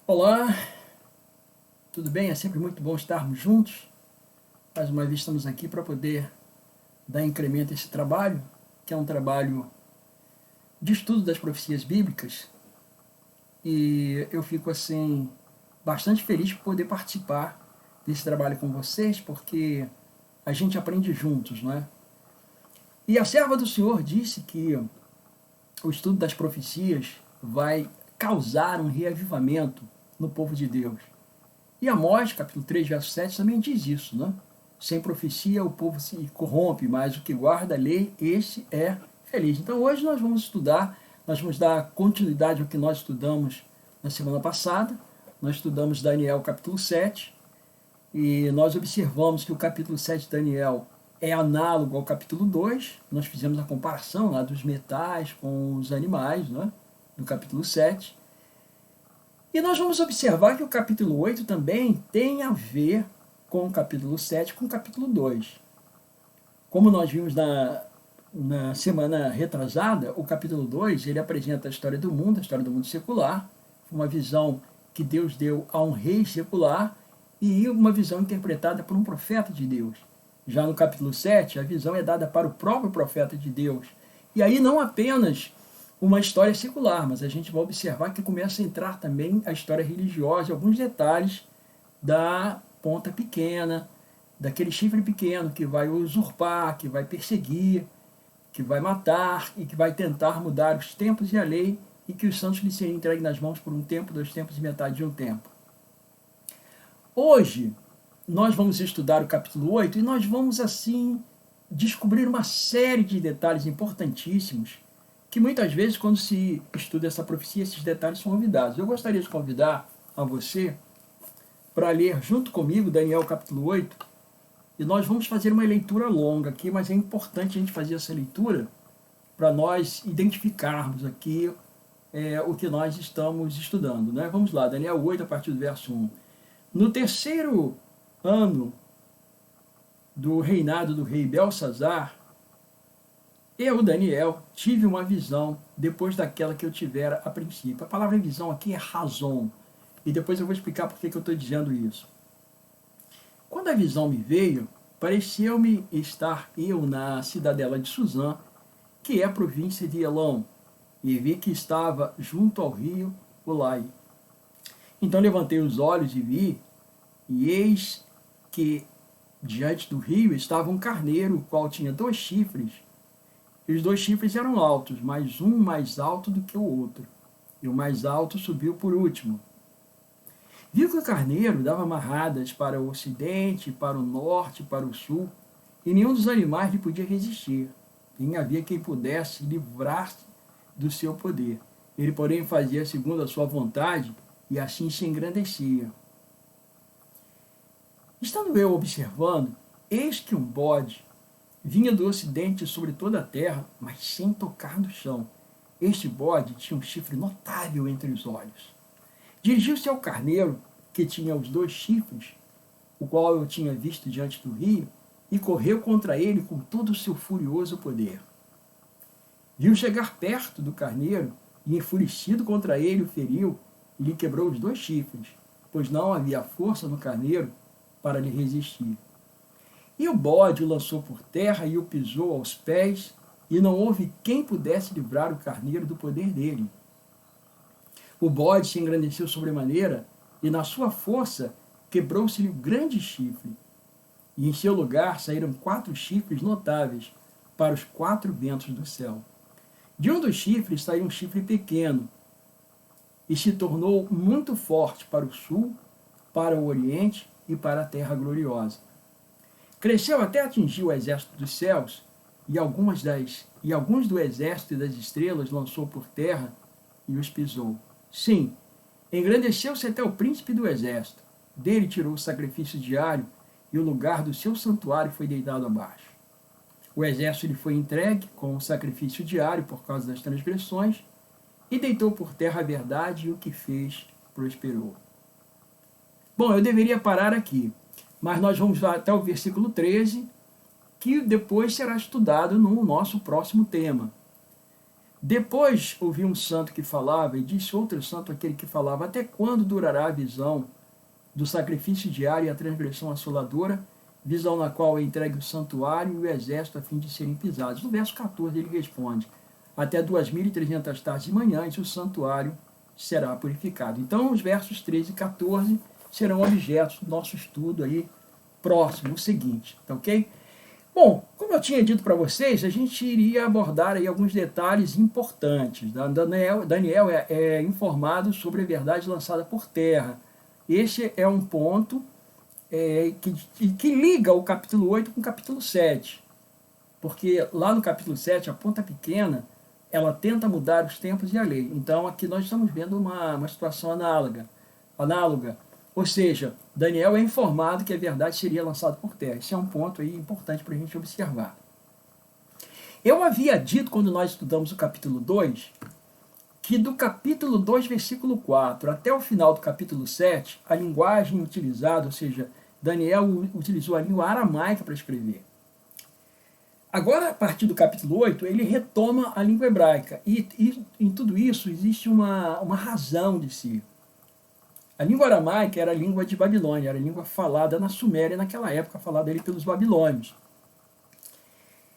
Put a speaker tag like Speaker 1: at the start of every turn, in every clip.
Speaker 1: Olá, tudo bem? É sempre muito bom estarmos juntos. Mais uma vez estamos aqui para poder dar incremento a esse trabalho, que é um trabalho de estudo das profecias bíblicas. E eu fico assim bastante feliz por poder participar desse trabalho com vocês, porque a gente aprende juntos, não é? E a serva do Senhor disse que o estudo das profecias vai causar um reavivamento no povo de Deus. E Amós, capítulo 3, verso 7, também diz isso, né? Sem profecia o povo se corrompe, mas o que guarda a lei, esse é feliz. Então hoje nós vamos estudar, nós vamos dar continuidade ao que nós estudamos na semana passada. Nós estudamos Daniel capítulo 7 e nós observamos que o capítulo 7 de Daniel é análogo ao capítulo 2. Nós fizemos a comparação lá dos metais com os animais, né? No capítulo 7. E nós vamos observar que o capítulo 8 também tem a ver com o capítulo 7, com o capítulo 2. Como nós vimos na semana retrasada, o capítulo 2 ele apresenta a história do mundo secular, uma visão que Deus deu a um rei secular e uma visão interpretada por um profeta de Deus. Já no capítulo 7, a visão é dada para o próprio profeta de Deus. E aí não apenas uma história secular, mas a gente vai observar que começa a entrar também a história religiosa, alguns detalhes da ponta pequena, daquele chifre pequeno que vai usurpar, que vai perseguir, que vai matar e que vai tentar mudar os tempos e a lei e que os santos lhe seriam entregues nas mãos por um tempo, 2 tempos e metade de um tempo. Hoje, nós vamos estudar o capítulo 8 e nós vamos, assim, descobrir uma série de detalhes importantíssimos que muitas vezes, quando se estuda essa profecia, esses detalhes são olvidados. Eu gostaria de convidar a você para ler junto comigo Daniel capítulo 8, e nós vamos fazer uma leitura longa aqui, mas é importante a gente fazer essa leitura para nós identificarmos aqui o que nós estamos estudando, né? Vamos lá, Daniel 8, a partir do verso 1. No terceiro ano do reinado do rei Belsazar, eu, Daniel, tive uma visão depois daquela que eu tivera a princípio. A palavra visão aqui é razão. E depois eu vou explicar por que eu estou dizendo isso. Quando a visão me veio, pareceu-me estar eu na cidadela de Suzã, que é a província de Elão, e vi que estava junto ao rio Ulai. Então levantei os olhos e vi, e eis que diante do rio estava um carneiro, o qual tinha 2 chifres, e os 2 chifres eram altos, mas um mais alto do que o outro. E o mais alto subiu por último. Viu que o carneiro dava amarradas para o ocidente, para o norte, para o sul, e nenhum dos animais lhe podia resistir. Nem havia quem pudesse livrar-se do seu poder. Ele, porém, fazia segundo a sua vontade, e assim se engrandecia. Estando eu observando, eis que um bode vinha do ocidente sobre toda a terra, mas sem tocar no chão. Este bode tinha um chifre notável entre os olhos. Dirigiu-se ao carneiro, que tinha os 2 chifres, o qual eu tinha visto diante do rio, e correu contra ele com todo o seu furioso poder. Viu chegar perto do carneiro, e enfurecido contra ele o feriu, e lhe quebrou os 2 chifres, pois não havia força no carneiro para lhe resistir. E o bode o lançou por terra e o pisou aos pés, e não houve quem pudesse livrar o carneiro do poder dele. O bode se engrandeceu sobremaneira, e na sua força quebrou-se-lhe o grande chifre. E em seu lugar saíram 4 chifres notáveis para os 4 ventos do céu. De um dos chifres saiu um chifre pequeno, e se tornou muito forte para o sul, para o oriente e para a terra gloriosa. Cresceu até atingir o exército dos céus, e alguns do exército e das estrelas lançou por terra e os pisou. Sim, engrandeceu-se até o príncipe do exército. Dele tirou o sacrifício diário, e o lugar do seu santuário foi deitado abaixo. O exército lhe foi entregue com o sacrifício diário por causa das transgressões, e deitou por terra a verdade, e o que fez prosperou. Bom, eu deveria parar aqui, mas nós vamos até o versículo 13, que depois será estudado no nosso próximo tema. Depois ouvi um santo que falava, e disse outro santo aquele que falava: até quando durará a visão do sacrifício diário e a transgressão assoladora, visão na qual é entregue o santuário e o exército a fim de serem pisados? No verso 14 ele responde: até 2.300 tardes e manhãs o santuário será purificado. Então os versos 13 e 14 serão objetos do nosso estudo aí próximo, o seguinte, tá ok? Bom, como eu tinha dito para vocês, a gente iria abordar aí alguns detalhes importantes. Daniel é informado sobre a verdade lançada por terra. Este é um ponto que liga o capítulo 8 com o capítulo 7. Porque lá no capítulo 7, a ponta pequena, ela tenta mudar os tempos e a lei. Então aqui nós estamos vendo uma situação análoga. Ou seja, Daniel é informado que a verdade seria lançada por terra. Esse é um ponto aí importante para a gente observar. Eu havia dito, quando nós estudamos o capítulo 2, que do capítulo 2, versículo 4, até o final do capítulo 7, a linguagem utilizada, ou seja, Daniel utilizou a língua aramaica para escrever. Agora, a partir do capítulo 8, ele retoma a língua hebraica. E em tudo isso existe uma razão de si. A língua aramaica era a língua de Babilônia, era a língua falada na Suméria naquela época, falada ali pelos babilônios.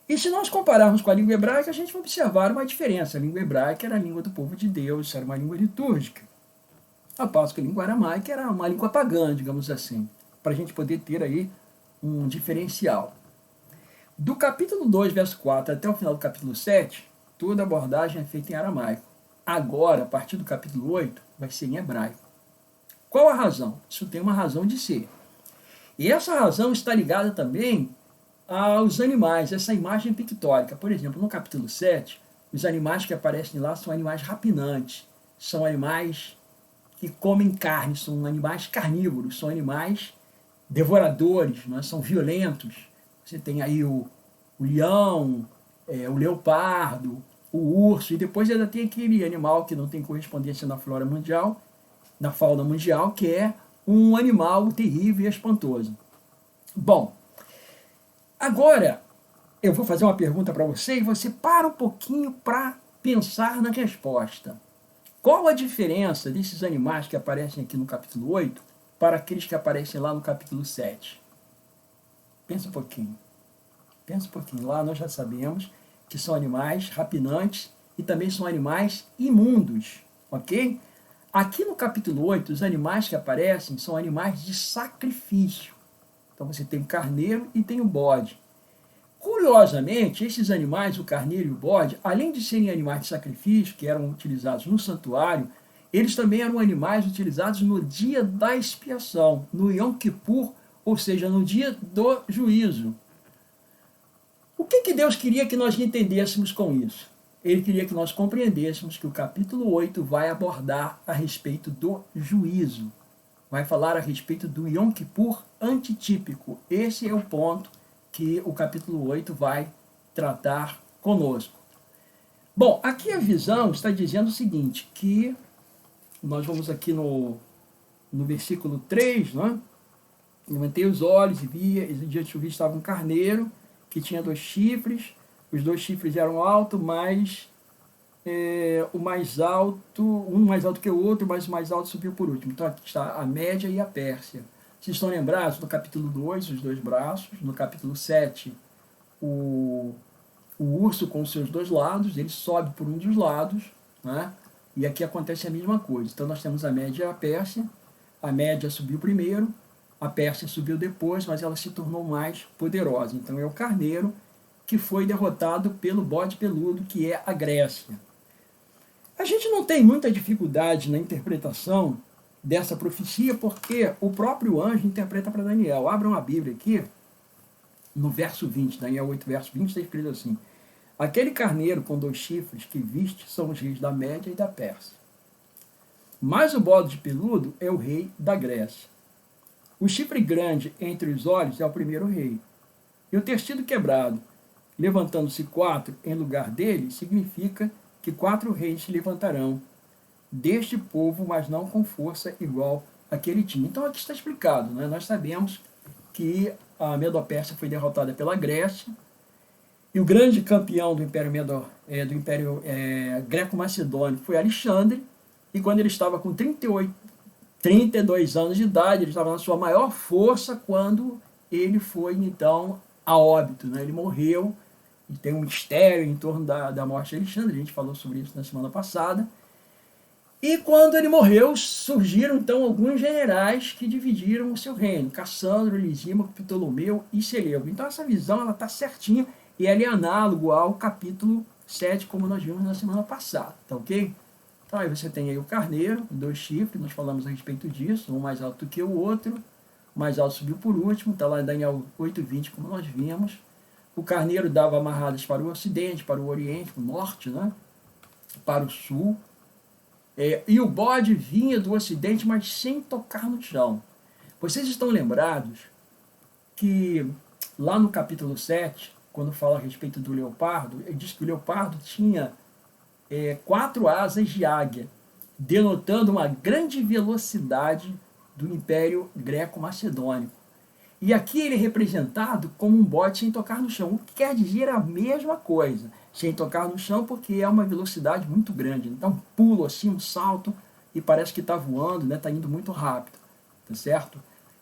Speaker 1: E se nós compararmos com a língua hebraica, a gente vai observar uma diferença. A língua hebraica era a língua do povo de Deus, era uma língua litúrgica. Ao passo que a língua aramaica era uma língua pagã, digamos assim, para a gente poder ter aí um diferencial. Do capítulo 2, verso 4, até o final do capítulo 7, toda a abordagem é feita em aramaico. Agora, a partir do capítulo 8, vai ser em hebraico. Qual a razão? Isso tem uma razão de ser. E essa razão está ligada também aos animais, essa imagem pictórica. Por exemplo, no capítulo 7, os animais que aparecem lá são animais rapinantes, são animais que comem carne, são animais carnívoros, são animais devoradores, né? São violentos. Você tem aí o leão, o leopardo, o urso, e depois ainda tem aquele animal que não tem correspondência na flora mundial, na fauna mundial, que é um animal terrível e espantoso. Bom, agora eu vou fazer uma pergunta para você e você para um pouquinho para pensar na resposta. Qual a diferença desses animais que aparecem aqui no capítulo 8 para aqueles que aparecem lá no capítulo 7? Pensa um pouquinho. Pensa um pouquinho. Lá nós já sabemos que são animais rapinantes e também são animais imundos, ok? Aqui no capítulo 8, os animais que aparecem são animais de sacrifício. Então você tem o carneiro e tem o bode. Curiosamente, esses animais, o carneiro e o bode, além de serem animais de sacrifício, que eram utilizados no santuário, eles também eram animais utilizados no dia da expiação, no Yom Kippur, ou seja, no dia do juízo. O que Deus queria que nós entendêssemos com isso? Ele queria que nós compreendêssemos que o capítulo 8 vai abordar a respeito do juízo. Vai falar a respeito do Yom Kippur antitípico. Esse é o ponto que o capítulo 8 vai tratar conosco. Bom, aqui a visão está dizendo o seguinte, que nós vamos aqui no versículo 3, né? Levantei os olhos e via, e diante do vi estava um carneiro que tinha 2 chifres, os 2 chifres eram altos, mas o mais alto, um mais alto que o outro, mas o mais alto subiu por último. Então aqui está a Média e a Pérsia. Vocês estão lembrados? No capítulo 2, os 2 braços, no capítulo 7, o urso com os seus 2 lados, ele sobe por um dos lados, né? E aqui acontece a mesma coisa. Então nós temos a Média e a Pérsia, a Média subiu primeiro, a Pérsia subiu depois, mas ela se tornou mais poderosa. Então é o carneiro que foi derrotado pelo bode peludo, que é a Grécia. A gente não tem muita dificuldade na interpretação dessa profecia, porque o próprio anjo interpreta para Daniel. Abram a Bíblia aqui, no verso 20, Daniel 8, verso 20, está escrito assim: aquele carneiro com 2 chifres que viste são os reis da Média e da Pérsia. Mas o bode peludo é o rei da Grécia. O chifre grande entre os olhos é o primeiro rei. E o tecido quebrado, levantando-se 4 em lugar dele, significa que 4 reis se levantarão deste povo, mas não com força igual àquele time. Então aqui está explicado, né? Nós sabemos que a Medo-Pérsia foi derrotada pela Grécia, E o grande campeão do Império, Greco-Macedônico foi Alexandre, e quando ele estava com 32 anos de idade, ele estava na sua maior força quando ele foi, então, a óbito. Né? Ele morreu, e tem um mistério em torno da morte de Alexandre, a gente falou sobre isso na semana passada. E quando ele morreu, surgiram então alguns generais que dividiram o seu reino: Cassandro, Lisímaco, Ptolomeu e Seleuco. Então essa visão está certinha e ela é análogo ao capítulo 7, como nós vimos na semana passada, tá ok? Então aí você tem aí o carneiro, 2 chifres, nós falamos a respeito disso, um mais alto do que o outro, o mais alto subiu por último, está lá em Daniel 8:20, como nós vimos. O carneiro dava amarradas para o ocidente, para o oriente, para o norte, né? Para o sul. E o bode vinha do ocidente, mas sem tocar no chão. Vocês estão lembrados que lá no capítulo 7, quando fala a respeito do leopardo, ele diz que o leopardo tinha 4 asas de águia, denotando uma grande velocidade do Império Greco-Macedônico. E aqui ele é representado como um bode sem tocar no chão, o que quer dizer a mesma coisa, sem tocar no chão, porque é uma velocidade muito grande. Então, um pulo assim, um salto, e parece que está voando, né? Está indo muito rápido, tá certo?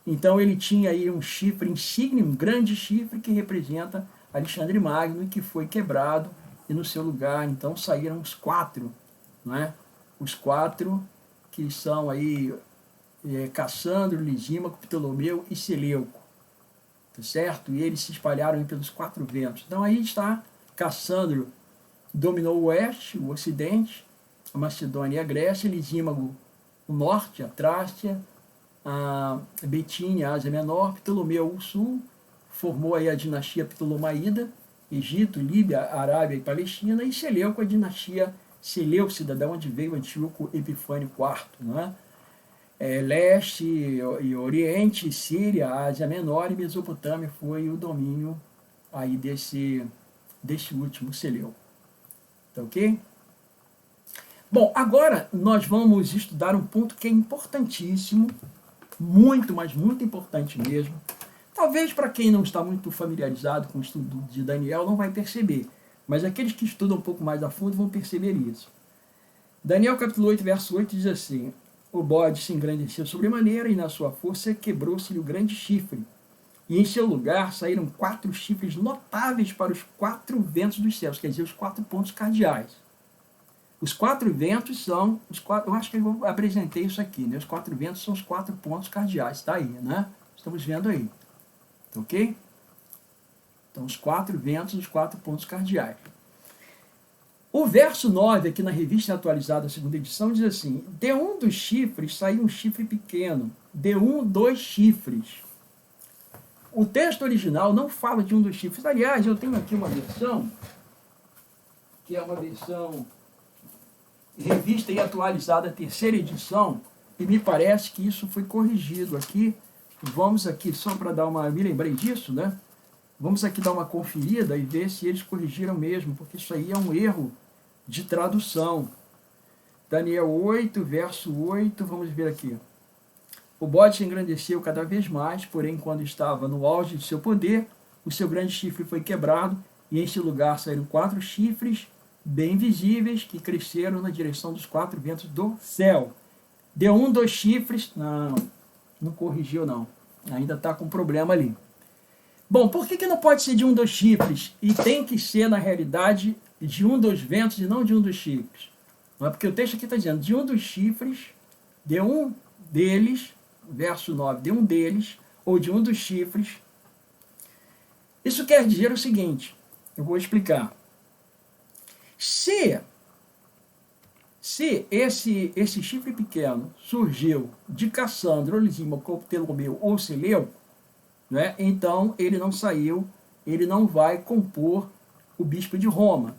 Speaker 1: Então ele tinha aí um chifre insigne, um grande chifre que representa Alexandre Magno, e que foi quebrado, e no seu lugar, então, saíram os 4, né? Os 4 que são aí Cassandro, Lisímaco, Ptolomeu e Seleuco. Tá certo? E eles se espalharam pelos 4 ventos. Então aí está, Cassandro dominou o oeste, o ocidente, a Macedônia e a Grécia, Lisímago o norte, a Trácia, a Betínia, a Ásia Menor, Ptolomeu o sul, formou aí a dinastia Ptolomaída, Egito, Líbia, Arábia e Palestina, e Seleuco a dinastia Seleucida, da onde veio Antíoco Epifânio IV, não é? Leste e Oriente, Síria, Ásia Menor e Mesopotâmia foi o domínio aí desse último Seleuco. Tá ok? Bom, agora nós vamos estudar um ponto que é importantíssimo, muito, mas muito importante mesmo. Talvez para quem não está muito familiarizado com o estudo de Daniel não vai perceber, mas aqueles que estudam um pouco mais a fundo vão perceber isso. Daniel capítulo 8, verso 8 diz assim: o bode se engrandeceu sobremaneira, e na sua força quebrou-se-lhe o grande chifre. E em seu lugar saíram 4 chifres notáveis para os 4 ventos dos céus, quer dizer, os 4 pontos cardeais. Os 4 ventos são os 4. Eu acho que eu apresentei isso aqui, né? Os 4 ventos são os 4 pontos cardeais, está aí, né? Estamos vendo aí. Tá ok? Então, os 4 ventos, os 4 pontos cardeais. O verso 9, aqui na revista atualizada, segunda edição, diz assim: de um dos chifres saiu um chifre pequeno, de um 2 chifres. O texto original não fala de um dos chifres. Aliás, eu tenho aqui uma versão, que é uma versão revista e atualizada, terceira edição, e me parece que isso foi corrigido aqui. Vamos aqui, só para dar uma... Me lembrei disso, né? Vamos aqui dar uma conferida e ver se eles corrigiram mesmo, porque isso aí é um erro de tradução. Daniel 8, verso 8, vamos ver aqui. O bode se engrandeceu cada vez mais, porém, quando estava no auge de seu poder, o seu grande chifre foi quebrado, e em seu lugar saíram 4 chifres bem visíveis, que cresceram na direção dos 4 ventos do céu. Deu 1, 2 chifres, não corrigiu não, ainda está com problema ali. Bom, por que não pode ser de 1, 2 chifres, e tem que ser, na realidade, de 1, 2 ventos e não de 1, 2 chifres? Não é porque o texto aqui está dizendo, de 1 dos chifres, de um deles, verso 9, de um deles, ou de 1 dos chifres. Isso quer dizer o seguinte, eu vou explicar. Se esse chifre pequeno surgiu de Cassandro, Lisímaco, Ptolomeu ou Seleuco, né, então ele não saiu, ele não vai compor o bispo de Roma.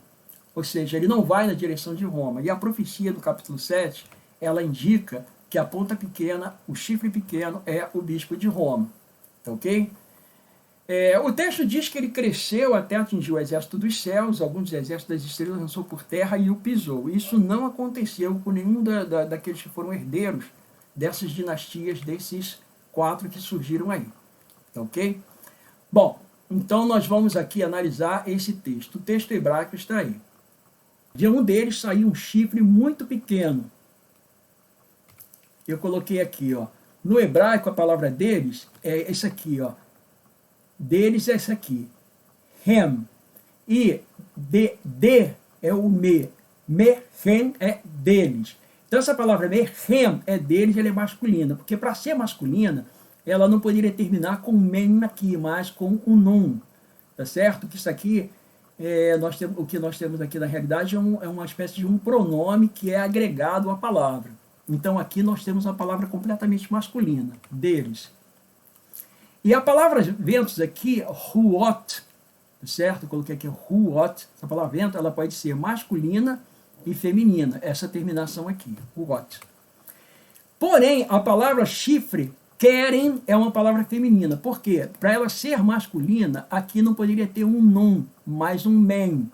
Speaker 1: Ou seja, ele não vai na direção de Roma. E a profecia do capítulo 7, ela indica que a ponta pequena, o chifre pequeno, é o bispo de Roma. Tá ok? O texto diz que ele cresceu até atingir o exército dos céus, alguns exércitos das estrelas lançou por terra e o pisou. Isso não aconteceu com nenhum daqueles que foram herdeiros dessas dinastias, desses 4 que surgiram aí. Tá ok? Bom, Então nós vamos aqui analisar esse texto. O texto hebraico está aí. De um deles saiu um chifre muito pequeno. Eu coloquei aqui, ó. No hebraico, a palavra deles é esse aqui, ó. Deles é esse aqui. Hem. E de é o me. Mehem é deles. Então essa palavra mehem é deles, ela é masculina. Porque para ser masculina, ela não poderia terminar com men aqui, mas com um nun. Tá certo? Que isso aqui, o que nós temos aqui na realidade é uma espécie de um pronome que é agregado à palavra. Então aqui nós temos uma palavra completamente masculina, deles. E a palavra ventos aqui, ruot, certo? Eu coloquei aqui ruot, essa palavra vento, ela pode ser masculina e feminina, essa terminação aqui, ruot. Porém, a palavra chifre, querem, é uma palavra feminina. Por quê? Para ela ser masculina, aqui não poderia ter um nun, mas um men.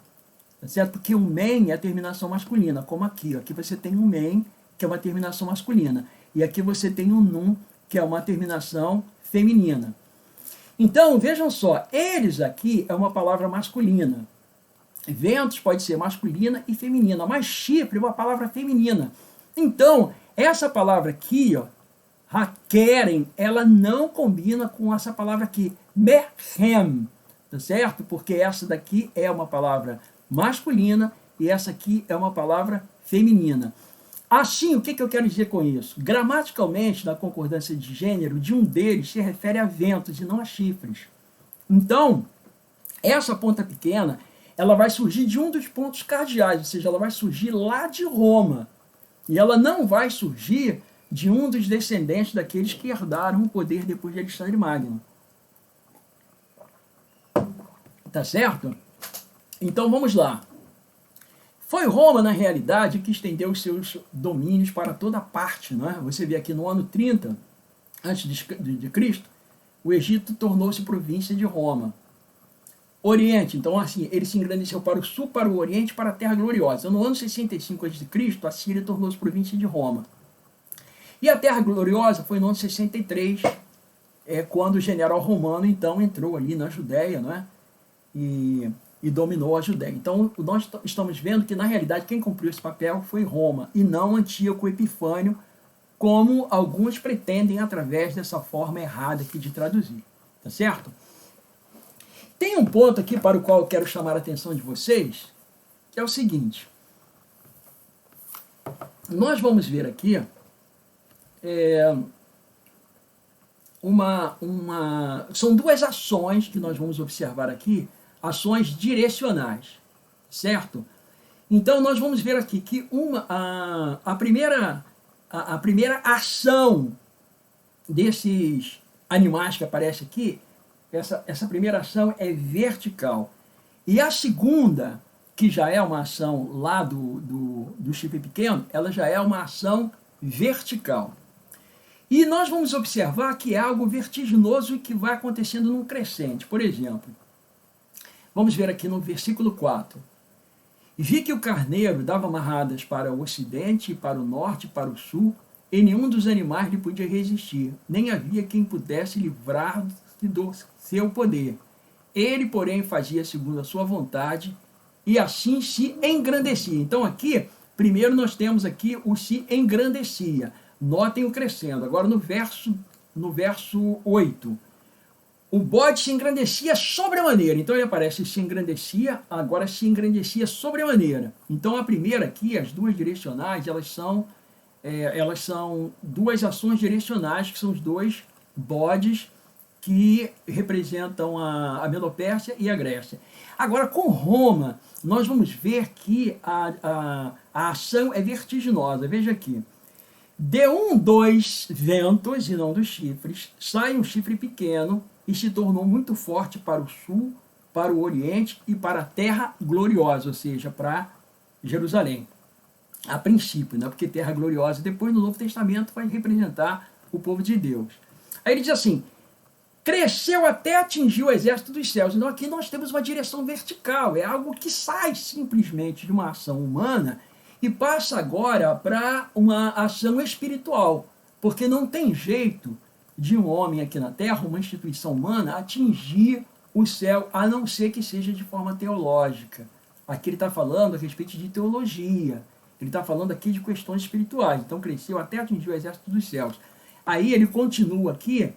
Speaker 1: Tá certo? Porque o men é a terminação masculina, como aqui. Aqui você tem um men, que é uma terminação masculina. E aqui você tem um nun, que é uma terminação feminina. Então, vejam só, eles aqui é uma palavra masculina. Ventos pode ser masculina e feminina, mas chifre é uma palavra feminina. Então, essa palavra aqui, ó, querem, ela não combina com essa palavra aqui, mehem, tá certo? Porque essa daqui é uma palavra masculina e essa aqui é uma palavra feminina. Assim, o que eu quero dizer com isso? Gramaticalmente, na concordância de gênero, de um deles se refere a ventos e não a chifres. Então, essa ponta pequena, ela vai surgir de um dos pontos cardeais, ou seja, ela vai surgir lá de Roma. E ela não vai surgir de um dos descendentes daqueles que herdaram o poder depois de Alexandre Magno. Tá certo? Então vamos lá. Foi Roma, na realidade, que estendeu os seus domínios para toda parte. Não é? Você vê aqui no ano 30 a.C., o Egito tornou-se província de Roma. Oriente, então assim, ele se engrandeceu para o sul, para o oriente, para a Terra Gloriosa. No ano 65 a.C., a Síria tornou-se província de Roma. E a Terra Gloriosa foi no ano 63, quando o general romano, então, entrou ali na Judéia, não é? E dominou a Judéia. Então, nós estamos vendo que, na realidade, quem cumpriu esse papel foi Roma, e não Antíoco Epifânio, como alguns pretendem através dessa forma errada aqui de traduzir. Tá certo? Tem um ponto aqui para o qual eu quero chamar a atenção de vocês, que é o seguinte. Nós vamos ver aqui são duas ações que nós vamos observar aqui, ações direcionais, certo? Então nós vamos ver aqui que a primeira ação desses animais que aparece aqui, essa primeira ação é vertical. E a segunda, que já é uma ação lá do chifre pequeno, ela já é uma ação vertical. E nós vamos observar que é algo vertiginoso e que vai acontecendo num crescente. Por exemplo, vamos ver aqui no versículo 4. Vi que o carneiro dava amarradas para o ocidente, para o norte, para o sul, e nenhum dos animais lhe podia resistir, nem havia quem pudesse livrar-se do seu poder. Ele, porém, fazia segundo a sua vontade, e assim se engrandecia. Então aqui, primeiro nós temos aqui o se engrandecia. Notem o crescendo. Agora no verso 8. O bode se engrandecia sobremaneira. Então ele aparece se engrandecia, agora se engrandecia sobremaneira. Então a primeira aqui, as duas direcionais, elas são duas ações direcionais, que são os dois bodes que representam a Medopérsia e a Grécia. Agora, com Roma, nós vamos ver que a ação é vertiginosa. Veja aqui. De dois ventos, e não dos chifres, sai um chifre pequeno e se tornou muito forte para o sul, para o oriente e para a Terra Gloriosa, ou seja, para Jerusalém. A princípio, né? Porque Terra Gloriosa, depois no Novo Testamento, vai representar o povo de Deus. Aí ele diz assim, cresceu até atingir o exército dos céus. Então aqui nós temos uma direção vertical, é algo que sai simplesmente de uma ação humana e passa agora para uma ação espiritual, porque não tem jeito de um homem aqui na Terra, uma instituição humana, atingir o céu, a não ser que seja de forma teológica. Aqui ele está falando a respeito de teologia. Ele está falando aqui de questões espirituais. Então cresceu até atingir o exército dos céus. Aí ele continua aqui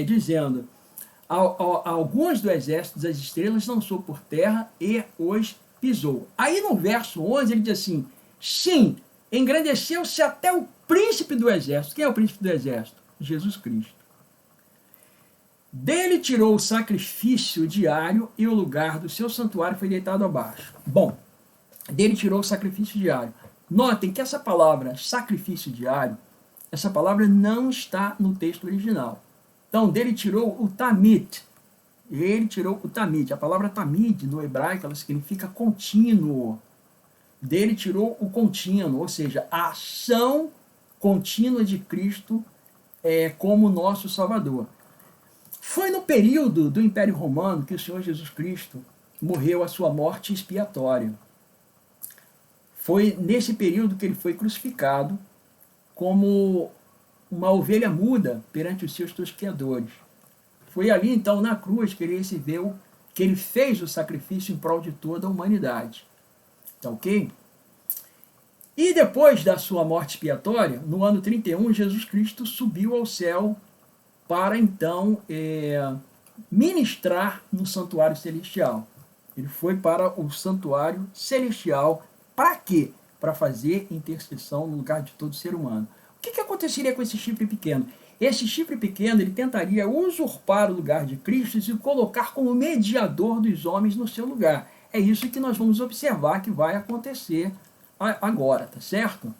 Speaker 1: dizendo: alguns do exército das estrelas lançou por terra e os pisou. Aí no verso 11 ele diz assim: sim, engrandeceu-se até o príncipe do exército. Quem é o príncipe do exército? Jesus Cristo. Dele tirou o sacrifício diário e o lugar do seu santuário foi deitado abaixo. Bom, dele tirou o sacrifício diário. Notem que essa palavra sacrifício diário, essa palavra não está no texto original. Então, dele tirou o tamid. Ele tirou o tamid. A palavra tamid no hebraico ela significa contínuo. Dele tirou o contínuo, ou seja, a ação contínua de Cristo como nosso Salvador. Foi no período do Império Romano que o Senhor Jesus Cristo morreu a sua morte expiatória. Foi nesse período que ele foi crucificado como uma ovelha muda perante os seus tosqueadores. Foi ali então na cruz que ele recebeu, que ele fez o sacrifício em prol de toda a humanidade. Tá ok? E depois da sua morte expiatória, no ano 31, Jesus Cristo subiu ao céu para então ministrar no santuário celestial. Ele foi para o santuário celestial. Para quê? Para fazer intercessão no lugar de todo ser humano. O que aconteceria com esse chifre pequeno? Esse chifre pequeno ele tentaria usurpar o lugar de Cristo e se colocar como mediador dos homens no seu lugar. É isso que nós vamos observar que vai acontecer agora, tá certo?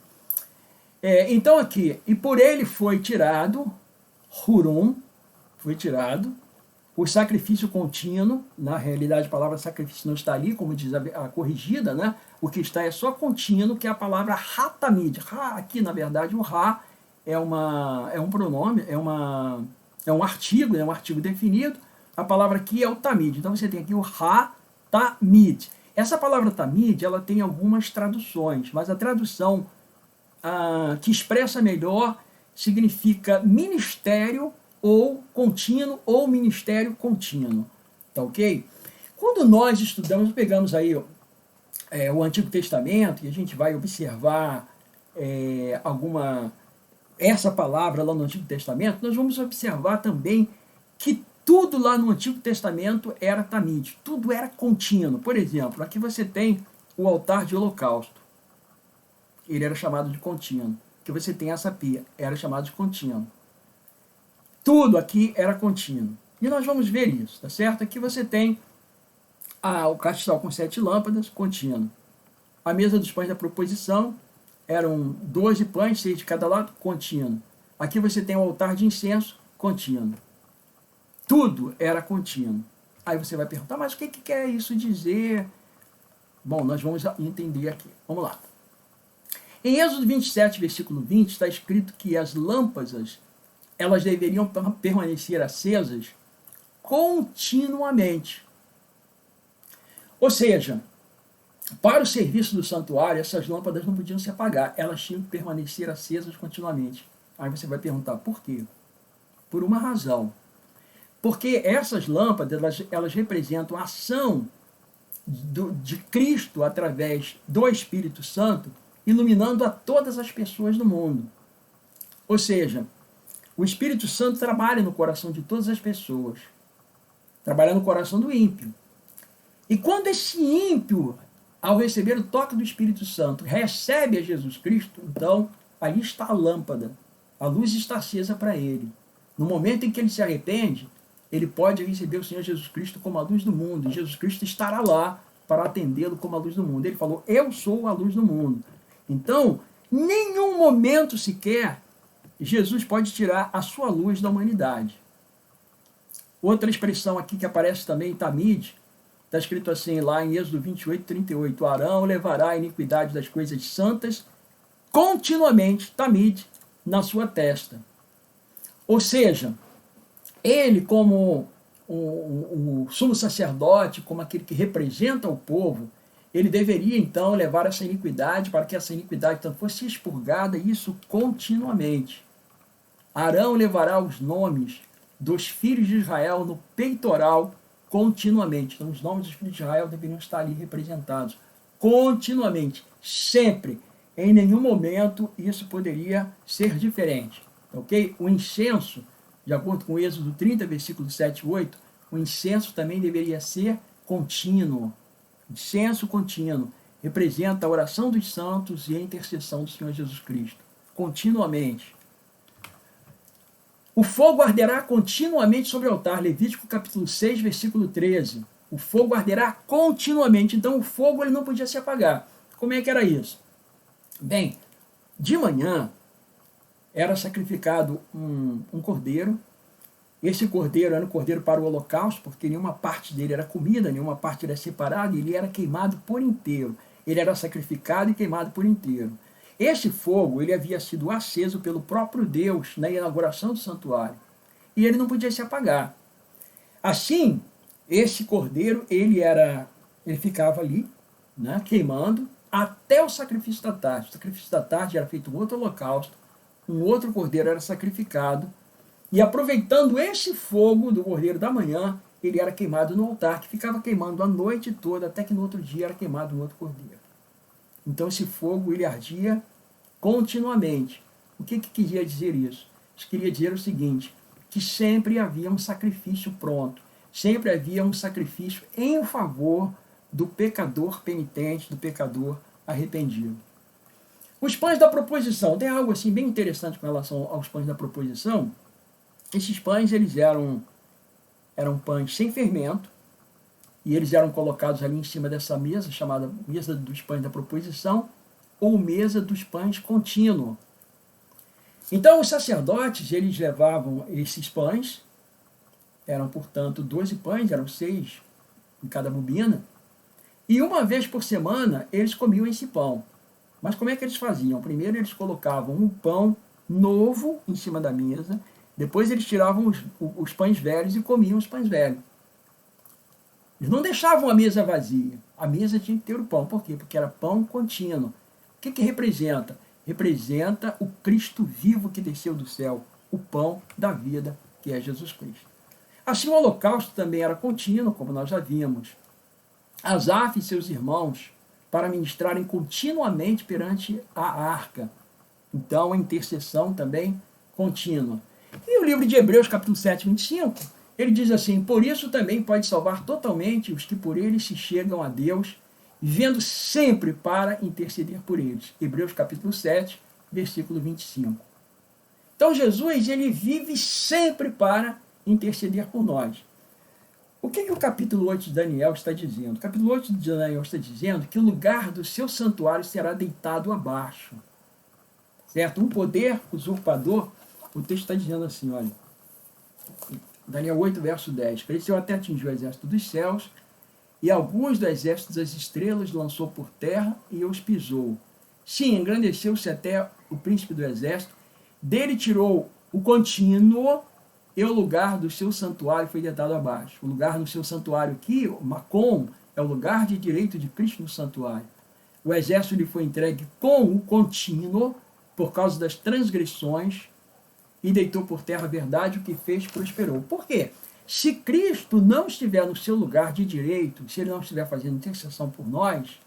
Speaker 1: Então aqui, e por ele foi tirado, Hurum, foi tirado, o sacrifício contínuo, na realidade a palavra sacrifício não está ali, como diz a corrigida, né? O que está é só contínuo, que é a palavra hatamid. Aqui, na verdade, o ha é um pronome, é um artigo, é um artigo definido. A palavra aqui é o tamid. Então você tem aqui o ha-tamid. Essa palavra tamid, ela tem algumas traduções, mas a tradução que expressa melhor significa ministério ou contínuo ou ministério contínuo. Tá ok? Quando nós estudamos, pegamos aí o Antigo Testamento e a gente vai observar essa palavra lá no Antigo Testamento, nós vamos observar também que tudo lá no Antigo Testamento era tamid, tudo era contínuo. Por exemplo, aqui você tem o altar de holocausto. Ele era chamado de contínuo. Aqui você tem essa pia, era chamado de contínuo. Tudo aqui era contínuo. E nós vamos ver isso, tá certo? Aqui você tem o castiçal com 7 lâmpadas, contínuo. A mesa dos pães da proposição, eram 12 pães, 6 de cada lado, contínuo. Aqui você tem o altar de incenso, contínuo. Tudo era contínuo. Aí você vai perguntar, mas o que quer isso dizer? Bom, nós vamos entender aqui. Vamos lá. Em Êxodo 27, versículo 20, está escrito que as lâmpadas, elas deveriam permanecer acesas continuamente. Ou seja, para o serviço do santuário, essas lâmpadas não podiam se apagar, elas tinham que permanecer acesas continuamente. Aí você vai perguntar, por quê? Por uma razão. Porque essas lâmpadas, elas representam a ação de Cristo através do Espírito Santo, iluminando a todas as pessoas do mundo. Ou seja, o Espírito Santo trabalha no coração de todas as pessoas. Trabalha no coração do ímpio. E quando esse ímpio, ao receber o toque do Espírito Santo, recebe a Jesus Cristo, então ali está a lâmpada. A luz está acesa para ele. No momento em que ele se arrepende, ele pode receber o Senhor Jesus Cristo como a luz do mundo. E Jesus Cristo estará lá para atendê-lo como a luz do mundo. Ele falou, eu sou a luz do mundo. Então, nenhum momento sequer, Jesus pode tirar a sua luz da humanidade. Outra expressão aqui que aparece também, tamid, está escrito assim lá em Êxodo 28, 38. Arão levará a iniquidade das coisas santas continuamente, tamid, na sua testa. Ou seja, ele como o sumo sacerdote, como aquele que representa o povo, ele deveria então levar essa iniquidade para que essa iniquidade então fosse expurgada, isso continuamente. Arão levará os nomes dos filhos de Israel no peitoral continuamente. Então, os nomes dos filhos de Israel deveriam estar ali representados continuamente, sempre. Em nenhum momento isso poderia ser diferente. Ok? O incenso, de acordo com o Êxodo 30, versículos 7 e 8, o incenso também deveria ser contínuo. Incenso contínuo representa a oração dos santos e a intercessão do Senhor Jesus Cristo. Continuamente. O fogo arderá continuamente sobre o altar. Levítico capítulo 6, versículo 13. O fogo arderá continuamente. Então o fogo ele não podia se apagar. Como é que era isso? Bem, de manhã era sacrificado um cordeiro. Esse cordeiro era um cordeiro para o holocausto, porque nenhuma parte dele era comida, nenhuma parte era separada, e ele era queimado por inteiro. Ele era sacrificado e queimado por inteiro. Esse fogo ele havia sido aceso pelo próprio Deus na inauguração do santuário. E ele não podia se apagar. Assim, esse cordeiro ele ficava ali, né, queimando, até o sacrifício da tarde. O sacrifício da tarde era feito um outro holocausto, um outro cordeiro era sacrificado, e aproveitando esse fogo do cordeiro da manhã, ele era queimado no altar, que ficava queimando a noite toda, até que no outro dia era queimado no outro cordeiro. Então esse fogo ele ardia continuamente. O que queria dizer isso? Isso queria dizer o seguinte, que sempre havia um sacrifício pronto, sempre havia um sacrifício em favor do pecador penitente, do pecador arrependido. Os pães da proposição, tem algo assim bem interessante com relação aos pães da proposição. Esses pães eles eram pães sem fermento, e eles eram colocados ali em cima dessa mesa, chamada mesa dos pães da proposição, ou mesa dos pães contínuo. Então os sacerdotes, eles levavam esses pães, eram portanto 12 pães, eram 6 em cada bobina, e uma vez por semana eles comiam esse pão. Mas como é que eles faziam? Primeiro eles colocavam um pão novo em cima da mesa, depois eles tiravam os pães velhos e comiam os pães velhos. Eles não deixavam a mesa vazia. A mesa tinha que ter o pão. Por quê? Porque era pão contínuo. O que representa? Representa o Cristo vivo que desceu do céu, o pão da vida, que é Jesus Cristo. Assim o holocausto também era contínuo, como nós já vimos. Asaf e seus irmãos, para ministrarem continuamente perante a arca. Então a intercessão também contínua. E o livro de Hebreus, capítulo 7, 25, ele diz assim, por isso também pode salvar totalmente os que por ele se chegam a Deus, vivendo sempre para interceder por eles. Hebreus capítulo 7, versículo 25. Então Jesus, ele vive sempre para interceder por nós. O que o capítulo 8 de Daniel está dizendo? O capítulo 8 de Daniel está dizendo que o lugar do seu santuário será deitado abaixo. Certo? Um poder usurpador. O texto está dizendo assim, olha, Daniel 8, verso 10, cresceu até atingir o exército dos céus, e alguns do exército das estrelas lançou por terra e os pisou. Sim, engrandeceu-se até o príncipe do exército, dele tirou o contínuo, e o lugar do seu santuário foi deitado abaixo. O lugar do seu santuário aqui, o Macom, é o lugar de direito de Cristo no santuário. O exército lhe foi entregue com o contínuo, por causa das transgressões, e deitou por terra a verdade, o que fez prosperou. Por quê? Se Cristo não estiver no seu lugar de direito, se ele não estiver fazendo intercessão por nós,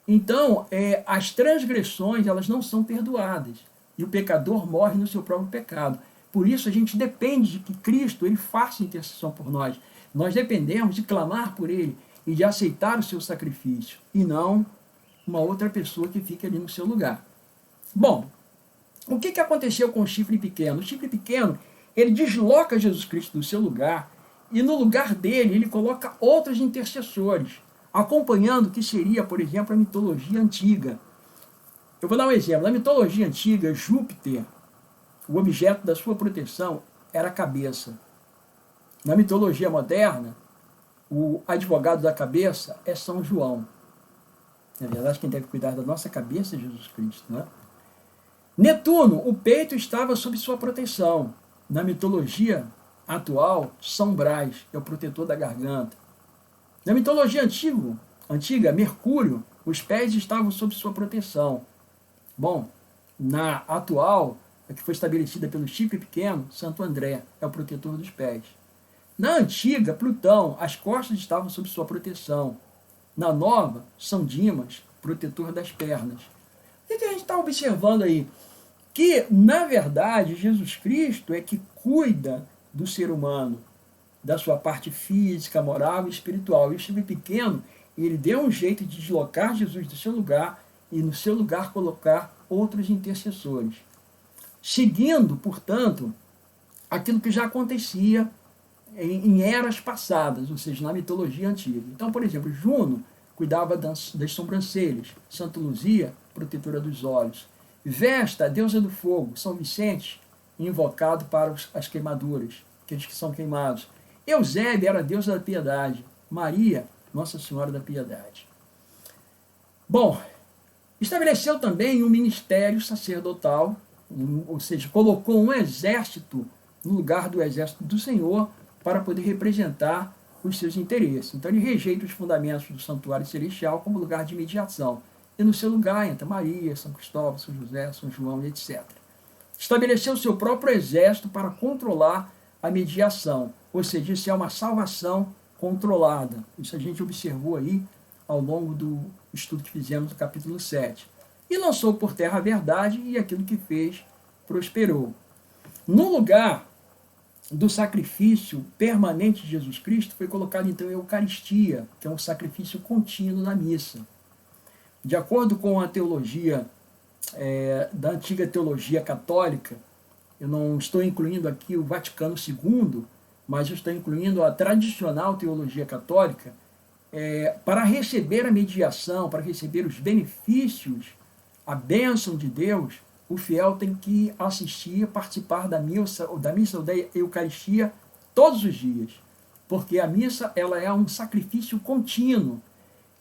Speaker 1: então as transgressões elas não são perdoadas. E o pecador morre no seu próprio pecado. Por isso a gente depende de que Cristo ele faça intercessão por nós. Nós dependemos de clamar por ele e de aceitar o seu sacrifício, e não uma outra pessoa que fique ali no seu lugar. Bom, o que aconteceu com o chifre pequeno? O chifre pequeno, ele desloca Jesus Cristo do seu lugar e no lugar dele ele coloca outros intercessores, acompanhando o que seria, por exemplo, a mitologia antiga. Eu vou dar um exemplo. Na mitologia antiga, Júpiter, o objeto da sua proteção era a cabeça. Na mitologia moderna, o advogado da cabeça é São João. Na verdade, quem deve cuidar da nossa cabeça é Jesus Cristo, não é? Netuno, o peito estava sob sua proteção. Na mitologia atual, São Brás é o protetor da garganta. Na mitologia antiga, Mercúrio, os pés estavam sob sua proteção. Bom, na atual, a que foi estabelecida pelo chifre pequeno, Santo André é o protetor dos pés. Na antiga, Plutão, as costas estavam sob sua proteção. Na nova, São Dimas, protetor das pernas. O que a gente está observando aí? Que, na verdade, Jesus Cristo é que cuida do ser humano, da sua parte física, moral e espiritual. Eu estive pequeno e ele deu um jeito de deslocar Jesus do seu lugar e no seu lugar colocar outros intercessores. Seguindo, portanto, aquilo que já acontecia em eras passadas, ou seja, na mitologia antiga. Então, por exemplo, Juno cuidava das sobrancelhas, Santa Luzia, protetora dos olhos. Vesta, a deusa do fogo, São Vicente, invocado para as queimaduras, aqueles que são queimados. Eusébia era a deusa da piedade, Maria, Nossa Senhora da Piedade. Bom, estabeleceu também um ministério sacerdotal, ou seja, colocou um exército no lugar do exército do Senhor para poder representar os seus interesses. Então ele rejeita os fundamentos do santuário celestial como lugar de mediação. E no seu lugar entra Maria, São Cristóvão, São José, São João, etc. Estabeleceu o seu próprio exército para controlar a mediação, ou seja, isso é uma salvação controlada. Isso a gente observou aí ao longo do estudo que fizemos no capítulo 7. E lançou por terra a verdade e aquilo que fez prosperou. No lugar do sacrifício permanente de Jesus Cristo foi colocado então a Eucaristia, que é um sacrifício contínuo na missa. De acordo com a teologia da antiga teologia católica, eu não estou incluindo aqui o Vaticano II, mas eu estou incluindo a tradicional teologia católica, para receber a mediação, para receber os benefícios, a bênção de Deus, o fiel tem que assistir, participar da missa ou da Eucaristia todos os dias, porque a missa ela é um sacrifício contínuo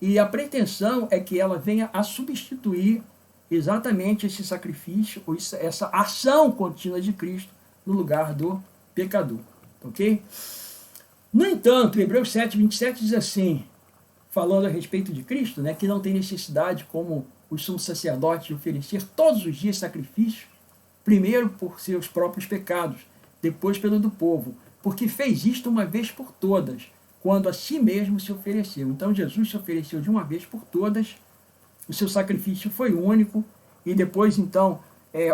Speaker 1: e a pretensão é que ela venha a substituir exatamente esse sacrifício, ou essa ação contínua de Cristo no lugar do pecador. Ok? No entanto, Hebreus 7, 27 diz assim, falando a respeito de Cristo, né, que não tem necessidade, como o sumo sacerdote, de oferecer todos os dias sacrifício, primeiro por seus próprios pecados, depois pelo do povo, porque fez isto uma vez por todas, quando a si mesmo se ofereceu. Então Jesus se ofereceu de uma vez por todas, o seu sacrifício foi único, e depois então,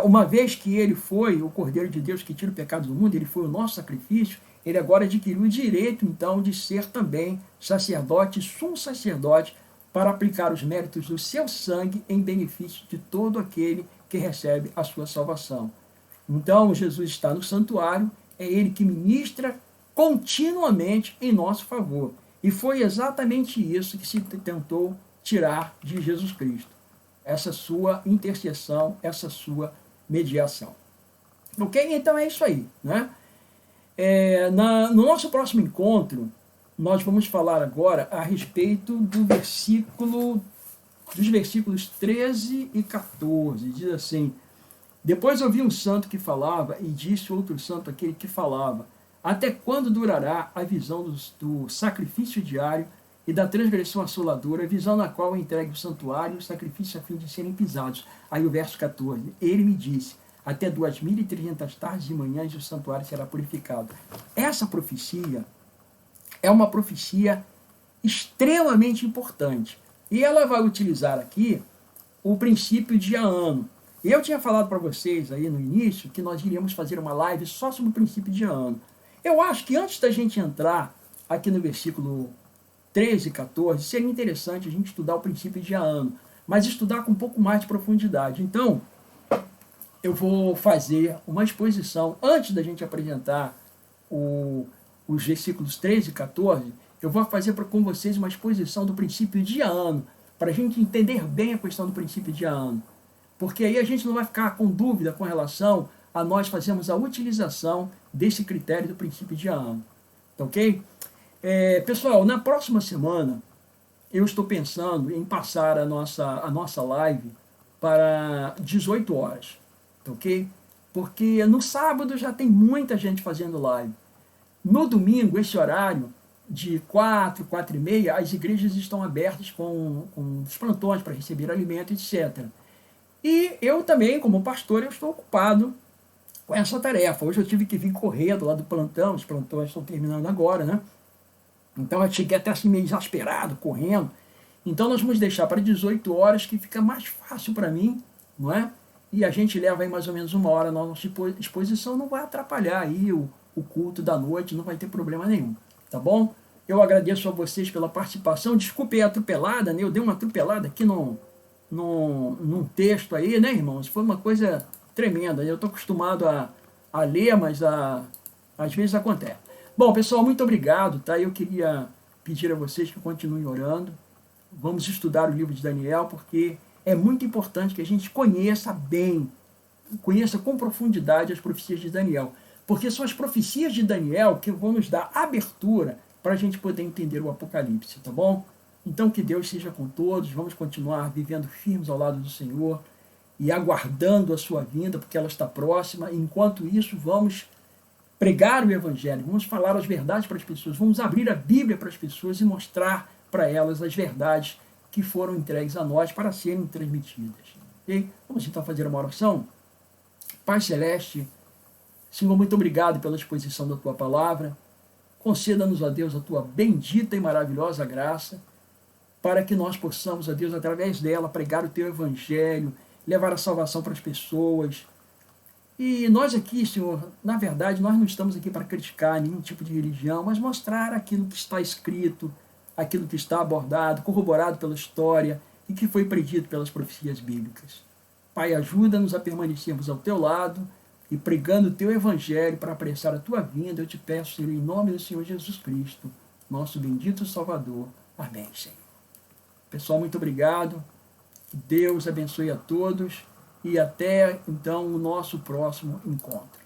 Speaker 1: uma vez que ele foi o Cordeiro de Deus que tira o pecado do mundo, ele foi o nosso sacrifício, ele agora adquiriu o direito então de ser também sacerdote, sumo sacerdote, para aplicar os méritos do seu sangue em benefício de todo aquele que recebe a sua salvação. Então Jesus está no santuário, é ele que ministra continuamente em nosso favor. E foi exatamente isso que se tentou tirar de Jesus Cristo. Essa sua intercessão, essa sua mediação. Ok? Então é isso aí. Né? No nosso próximo encontro, nós vamos falar agora a respeito dos versículos 13 e 14. Diz assim, depois ouvi um santo que falava, e disse outro santo aquele que falava, até quando durará a visão do sacrifício diário e da transgressão assoladora, a visão na qual é entregue o santuário e o sacrifício a fim de serem pisados? Aí o verso 14, ele me disse, até 2300 tardes e manhãs o santuário será purificado. Essa profecia é uma profecia extremamente importante. E ela vai utilizar aqui o princípio de ano. Eu tinha falado para vocês aí no início que nós iríamos fazer uma live só sobre o princípio de ano. Eu acho que antes da gente entrar aqui no versículo 13 e 14, seria interessante a gente estudar o princípio de ano, mas estudar com um pouco mais de profundidade. Então, eu vou fazer uma exposição, antes da gente apresentar os versículos 13 e 14, eu vou fazer com vocês uma exposição do princípio de ano, para a gente entender bem a questão do princípio de ano. Porque aí a gente não vai ficar com dúvida com relação a nós fazermos a utilização desse critério do princípio de ano. Ok? Pessoal, na próxima semana, eu estou pensando em passar a nossa live para 18 horas. Ok? Porque no sábado já tem muita gente fazendo live. No domingo, esse horário, de 4, 4 e meia, as igrejas estão abertas com os plantões para receber alimento, etc. E eu também, como pastor, eu estou ocupado com essa tarefa. Hoje eu tive que vir correndo lá do plantão, os plantões estão terminando agora, né? Então eu cheguei até assim meio exasperado, correndo. Então nós vamos deixar para 18 horas, que fica mais fácil para mim, não é? E a gente leva aí mais ou menos 1 hora na nossa exposição, não vai atrapalhar aí o culto da noite, não vai ter problema nenhum, tá bom? Eu agradeço a vocês pela participação, desculpe a atropelada, né? Eu dei uma atropelada aqui num texto aí, né, irmãos? Foi uma coisa tremenda, eu estou acostumado a ler, mas às vezes acontece. Bom, pessoal, muito obrigado, tá? Eu queria pedir a vocês que continuem orando. Vamos estudar o livro de Daniel, porque é muito importante que a gente conheça bem, conheça com profundidade as profecias de Daniel. Porque são as profecias de Daniel que vão nos dar abertura para a gente poder entender o Apocalipse, tá bom? Então que Deus seja com todos, vamos continuar vivendo firmes ao lado do Senhor e aguardando a sua vinda, porque ela está próxima. Enquanto isso, vamos pregar o Evangelho, vamos falar as verdades para as pessoas, vamos abrir a Bíblia para as pessoas e mostrar para elas as verdades que foram entregues a nós para serem transmitidas. Okay? Vamos então fazer uma oração? Pai Celeste, Senhor, muito obrigado pela exposição da Tua Palavra. Conceda-nos, ó Deus, a Tua bendita e maravilhosa graça, para que nós possamos, ó Deus, através dela, pregar o Teu Evangelho, levar a salvação para as pessoas. E nós aqui, Senhor, na verdade, nós não estamos aqui para criticar nenhum tipo de religião, mas mostrar aquilo que está escrito, aquilo que está abordado, corroborado pela história e que foi predito pelas profecias bíblicas. Pai, ajuda-nos a permanecermos ao Teu lado e pregando o Teu Evangelho para apressar a Tua vinda. Eu te peço, Senhor, em nome do Senhor Jesus Cristo, nosso bendito Salvador. Amém, Senhor. Pessoal, muito obrigado. Que Deus abençoe a todos e até, então, o nosso próximo encontro.